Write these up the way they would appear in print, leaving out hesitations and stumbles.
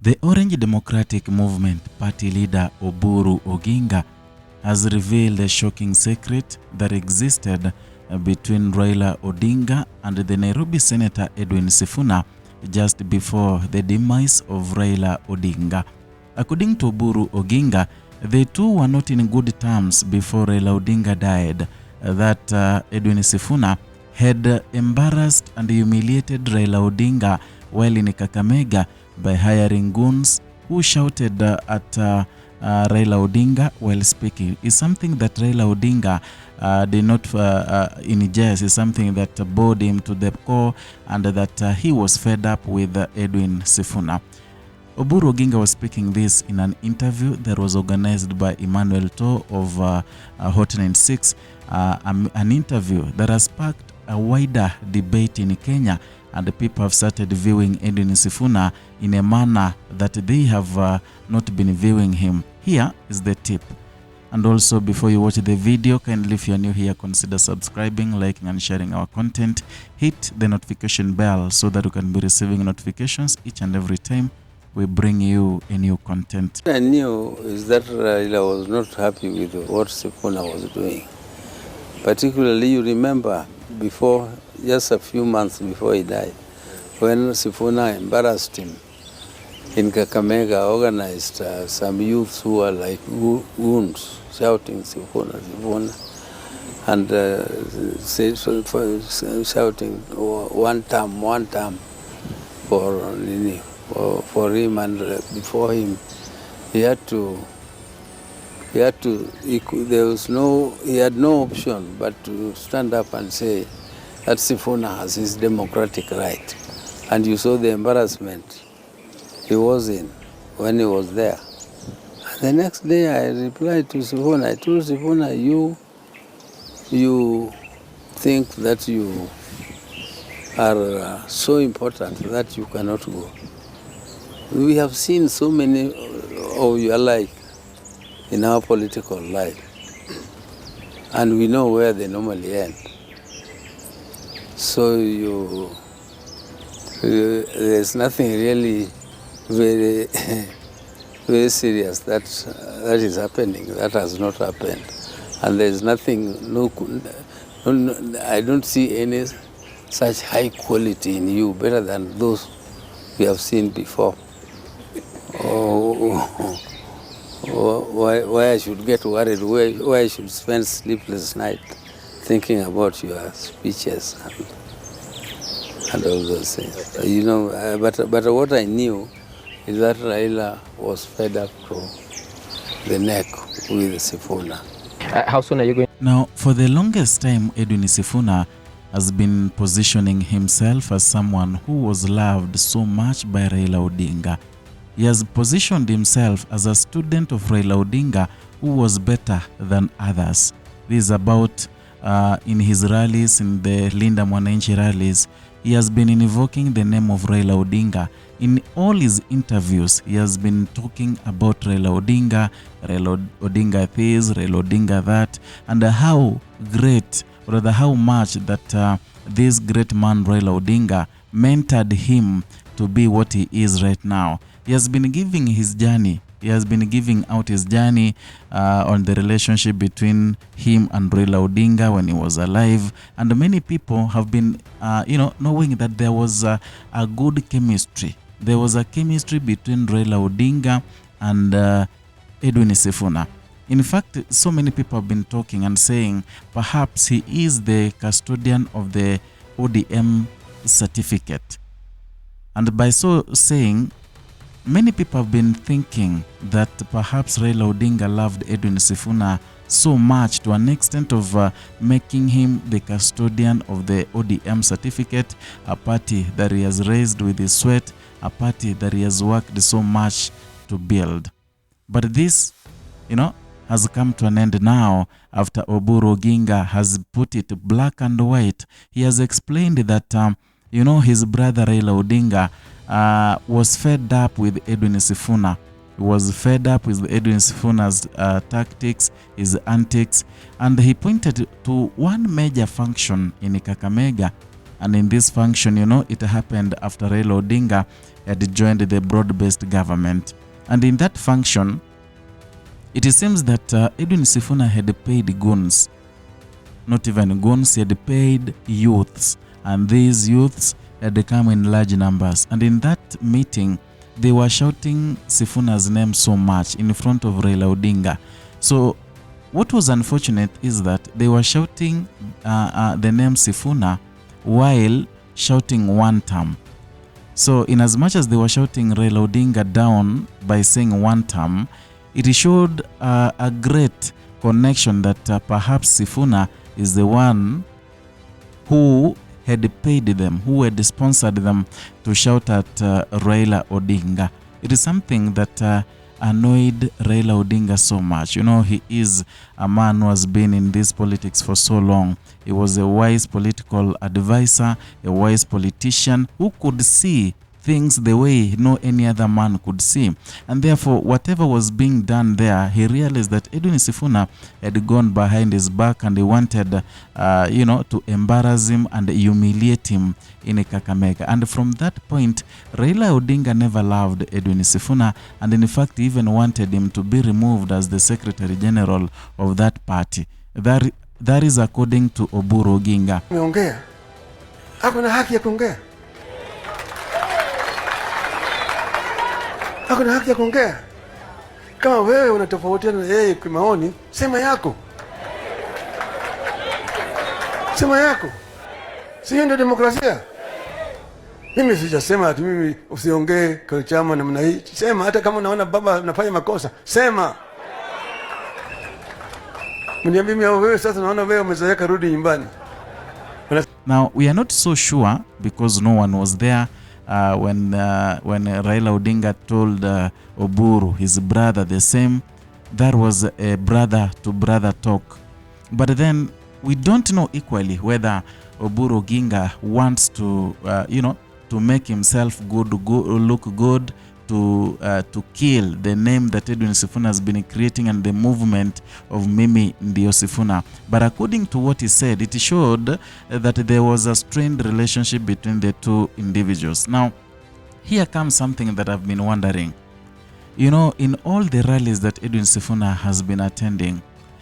The Orange Democratic Movement party leader Oburu Odinga has revealed a shocking secret that existed between Raila Odinga and the Nairobi Senator Edwin Sifuna just before the demise of Raila Odinga. According to Oburu Odinga, the two were not in good terms before Raila Odinga died, that Edwin Sifuna had embarrassed and humiliated Raila Odinga while in Kakamega by hiring goons who shouted at Raila Odinga while speaking. Is something that Raila Odinga did not ingest, is something that bored him to the core, and that he was fed up with Edwin Sifuna. Oburu Odinga was speaking this in an interview that was organized by Emmanuel To of Hot 96, an interview that has sparked a wider debate in Kenya, and the people have started viewing Edwin Sifuna in a manner that they have not been viewing him. Here is the tip. And also, before you watch the video, kindly, if you are new here, consider subscribing, liking and sharing our content. Hit the notification bell so that you can be receiving notifications each and every time we bring you a new content. What I knew is that Raila was not happy with what Sifuna was doing. Particularly, you remember before, just a few months before he died, when Sifuna embarrassed him in Kakamega, organized some youths who were like goons, shouting Sifuna, Sifuna, and shouting one term for him, and before him, he had no option but to stand up and say that Sifuna has his democratic right. And you saw the embarrassment he was in when he was there. And the next day I replied to Sifuna, I told Sifuna, you think that you are so important that you cannot go. We have seen so many of you alike in our political life, and we know where they normally end. So there's nothing really very very serious that is happening, that has not happened, and there's nothing, I don't see any such high quality in you better than those we have seen before. Why I should get worried, why I should spend sleepless night thinking about your speeches and all those things. You know, but what I knew is that Raila was fed up to the neck with Sifuna. How soon are you going? Now, for the longest time, Edwin Sifuna has been positioning himself as someone who was loved so much by Raila Odinga. He has positioned himself as a student of Raila Odinga who was better than others. This is about in his rallies, in the Linda Mwananchi rallies, he has been invoking the name of Raila Odinga. In all his interviews, he has been talking about Raila Odinga this, Raila Odinga that, and how great, or rather how much that this great man Raila Odinga mentored him to be what he is right now. He has been giving his journey. He has been giving out his journey on the relationship between him and Raila Odinga when he was alive. And many people have been, knowing that there was a good chemistry. There was a chemistry between Raila Odinga and Edwin Sifuna. In fact, so many people have been talking and saying perhaps he is the custodian of the ODM certificate. And by so saying, many people have been thinking that perhaps Raila Odinga loved Edwin Sifuna so much to an extent of making him the custodian of the ODM certificate, a party that he has raised with his sweat, a party that he has worked so much to build. But this, has come to an end now after Oburu Odinga has put it black and white. He has explained that, his brother Raila Odinga was fed up with Edwin Sifuna. He was fed up with Edwin Sifuna's tactics, his antics, and he pointed to one major function in Kakamega. And in this function, it happened after Raila Odinga had joined the broad-based government. And in that function, it seems that Edwin Sifuna had paid goons. Not even goons, he had paid youths. And these youths had come in large numbers. And in that meeting, they were shouting Sifuna's name so much in front of Raila Odinga. So what was unfortunate is that they were shouting the name Sifuna while shouting one term. So in as much as they were shouting Raila Odinga down by saying one term, it showed a great connection that perhaps Sifuna is the one who had paid them, who had sponsored them to shout at Raila Odinga. It is something that annoyed Raila Odinga so much. You know, he is a man who has been in this politics for so long. He was a wise political advisor, a wise politician who could see things the way no any other man could see. And therefore, whatever was being done there, he realized that Edwin Sifuna had gone behind his back and he wanted, to embarrass him and humiliate him in Kakamega. And from that point, Raila Odinga never loved Edwin Sifuna, and in fact, even wanted him to be removed as the Secretary General of that party. That is according to Oburu Odinga. Ameongea. Hakuna haki ya kuongea. Hakuna haki ya kuongea. Kama wewe unatofautiana na yeye kwa maoni, sema yako. Sema yako. Sio ndio demokrasia? Mimi sijasema ati mimi usiongee kwa chama namna hii. Sema hata kama unaona baba anafanya makosa, sema. Mniambie mimi wewe sasa naona wewe umezoea rudi nyumbani. Now, we are not so sure because no one was there when Raila Odinga told Oburu, his brother, the same. That was a brother-to-brother talk. But then we don't know equally whether Oburu Odinga wants to, to make himself look good, to kill the name that Edwin Sifuna has been creating and the movement of Mimi Ndio Sifuna. But according to what he said, it showed that there was a strained relationship between the two individuals. Now, here comes something that I've been wondering. You know, in all the rallies that Edwin Sifuna has been attending,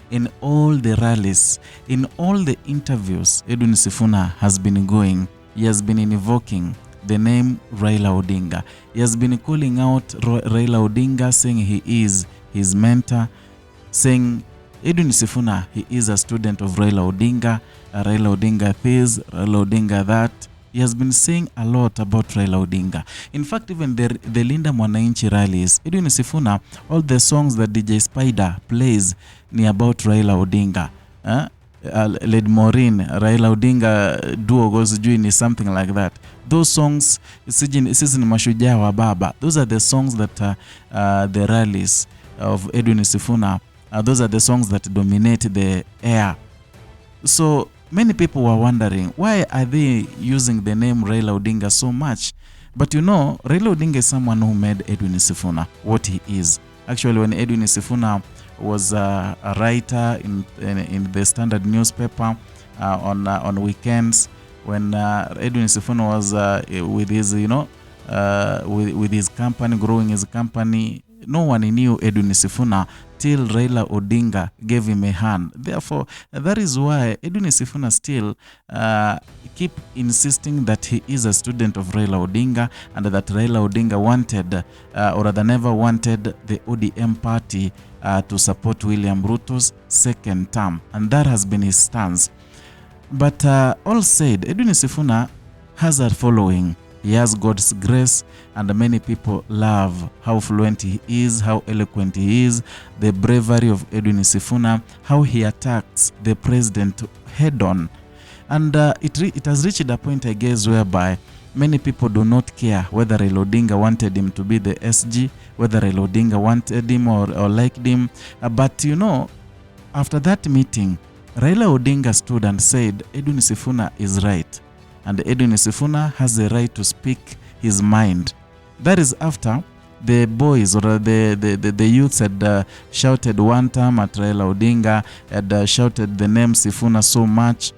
in all the rallies, in all the interviews Edwin Sifuna has been going, he has been invoking the name Raila Odinga. He has been calling out Raila Odinga, saying he is his mentor, saying Edwin Sifuna, he is a student of Raila Odinga, Raila Odinga this, Raila Odinga that. He has been saying a lot about Raila Odinga. In fact, even the Linda Mwananchi rallies, Edwin Sifuna, all the songs that DJ Spider plays ni about Raila Odinga. Led Maureen, Raila Odinga duo goes ni something like that. Those songs, sisi ni mashujaa wa baba. Those are the songs that the rallies of Edwin Sifuna, those are the songs that dominate the air. So many people were wondering, why are they using the name Raila Odinga so much? But you know, Raila Odinga is someone who made Edwin Sifuna what he is. Actually, when Edwin Sifuna was a writer in the Standard newspaper on weekends, when Edwin Sifuna was with his with his company, growing his company, no one knew Edwin Sifuna till Raila Odinga gave him a hand. Therefore, that is why Edwin Sifuna still keep insisting that he is a student of Raila Odinga, and that Raila Odinga wanted, or rather never wanted, the ODM party to support William Ruto's second term. And that has been his stance. But all said, Edwin Sifuna has a following. He has God's grace, and many people love how fluent he is, how eloquent he is, the bravery of Edwin Sifuna, how he attacks the president head on. And it has reached a point, I guess, whereby many people do not care whether Raila Odinga wanted him to be the SG, whether Raila Odinga wanted him or liked him. But you know, after that meeting, Raila Odinga stood and said, Edwin Sifuna is right. And Edwin Sifuna has the right to speak his mind. That is after the boys or the youths had shouted one time at Raila Odinga, had shouted the name Sifuna so much.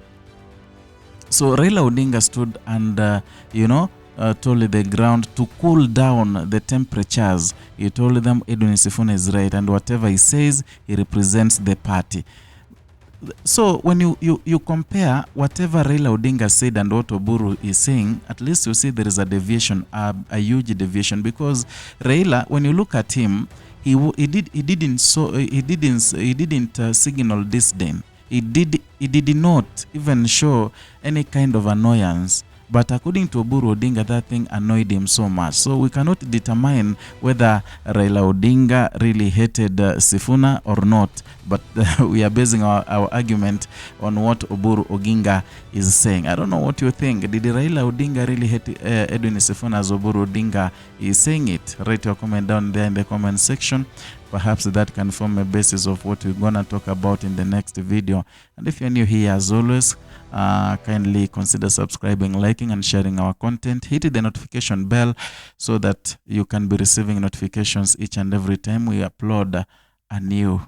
So Raila Odinga stood and, told the ground to cool down the temperatures. He told them Edwin Sifuna is right, and whatever he says, he represents the party. So when you compare whatever Raila Odinga said and what Oburu is saying, at least you see there is a deviation, a huge deviation, because Raila, when you look at him, he didn't signal disdain. He did not even show any kind of annoyance. But according to Oburu Odinga, that thing annoyed him so much. So we cannot determine whether Raila Odinga really hated Sifuna or not. But we are basing our argument on what Oburu Odinga is saying. I don't know what you think. Did Raila Odinga really hate Edwin Sifuna as Oburu Odinga is saying it? Write your comment down there in the comment section. Perhaps that can form a basis of what we're gonna talk about in the next video. And if you're new here, as always, kindly consider subscribing, liking, and sharing our content. Hit the notification bell so that you can be receiving notifications each and every time we upload a new